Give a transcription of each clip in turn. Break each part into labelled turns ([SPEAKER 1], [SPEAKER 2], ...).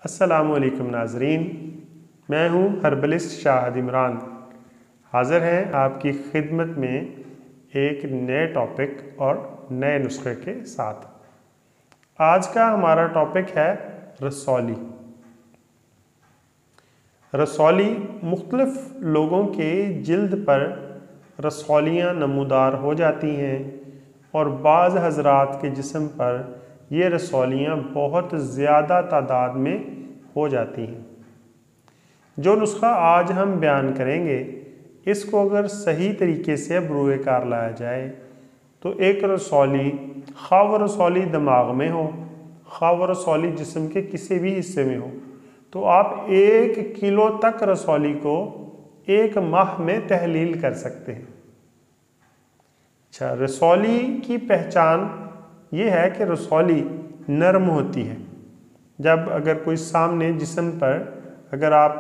[SPEAKER 1] अस्सलामुअलैकुम नाजरीन, मैं हूँ हर्बलिस्ट शाहिद इमरान। हाज़िर हैं आपकी खिदमत में एक नए टॉपिक और नए नुस्खे के साथ। आज का हमारा टॉपिक है रसौली। रसौली मुख्तलिफ लोगों के जिल्द पर रसौलियाँ नमूदार हो जाती हैं और बाज़ हज़रात के जिस्म पर ये रसौलियाँ बहुत ज़्यादा तादाद में हो जाती हैं। जो नुस्खा आज हम बयान करेंगे, इसको अगर सही तरीके से बरूए कार लाया जाए तो एक रसौली, खा वो रसौली दिमाग में हो, खा वो रसौली जिस्म के किसी भी हिस्से में हो, तो आप 1 किलो तक रसौली को 1 माह में तहलील कर सकते हैं। अच्छा, रसौली की पहचान ये है कि रसौली नरम होती है। जब अगर कोई सामने जिस्म पर अगर आप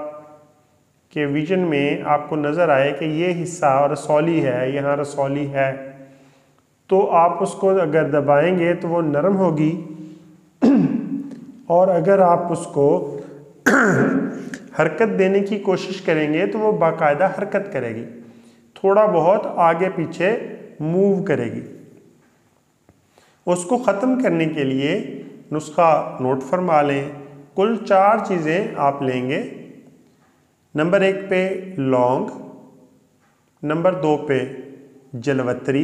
[SPEAKER 1] के विजन में आपको नज़र आए कि ये हिस्सा रसौली है, यहाँ रसौली है, तो आप उसको अगर दबाएंगे तो वो नरम होगी और अगर आप उसको हरकत देने की कोशिश करेंगे तो वो बाकायदा हरकत करेगी, थोड़ा बहुत आगे पीछे मूव करेगी। उसको ख़त्म करने के लिए नुस्खा नोट फरमा लें। कुल 4 चीज़ें आप लेंगे। नंबर 1 पे लौंग, नंबर 2 पे जलवतरी,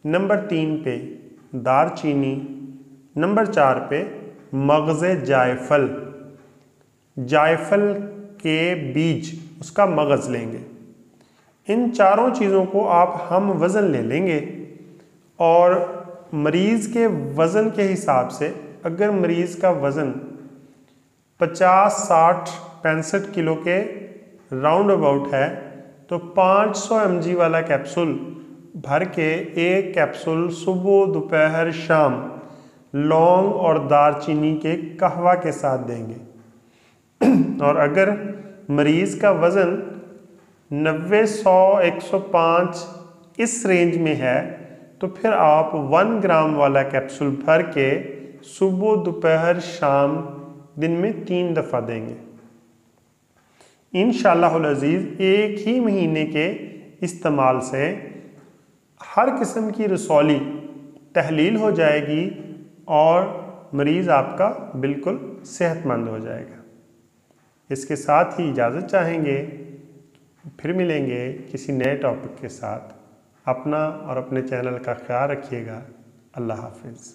[SPEAKER 1] नंबर 3 पे दारचीनी, नंबर 4 पे मगज़े जायफल। जायफल के बीज, उसका मगज़ लेंगे। इन चारों चीज़ों को आप हम वज़न ले लेंगे और मरीज़ के वज़न के हिसाब से, अगर मरीज़ का वज़न 50, 60, 65 किलो के राउंड अबाउट है तो 500 mg वाला कैप्सूल भर के एक कैप्सूल सुबह, दोपहर, शाम लौंग और दारचीनी के कहवा के साथ देंगे। और अगर मरीज़ का वज़न 90, 100, 105 इस रेंज में है तो फिर आप 1 ग्राम वाला कैप्सूल भर के सुबह, दोपहर, शाम दिन में 3 दफ़ा देंगे। इंशाअल्लाहुल अज़ीज़ एक ही महीने के इस्तेमाल से हर किस्म की रसौली तहलील हो जाएगी और मरीज़ आपका बिल्कुल सेहतमंद हो जाएगा। इसके साथ ही इजाज़त चाहेंगे, फिर मिलेंगे किसी नए टॉपिक के साथ। अपना और अपने चैनल का ख्याल रखिएगा। अल्लाह हाफिज़।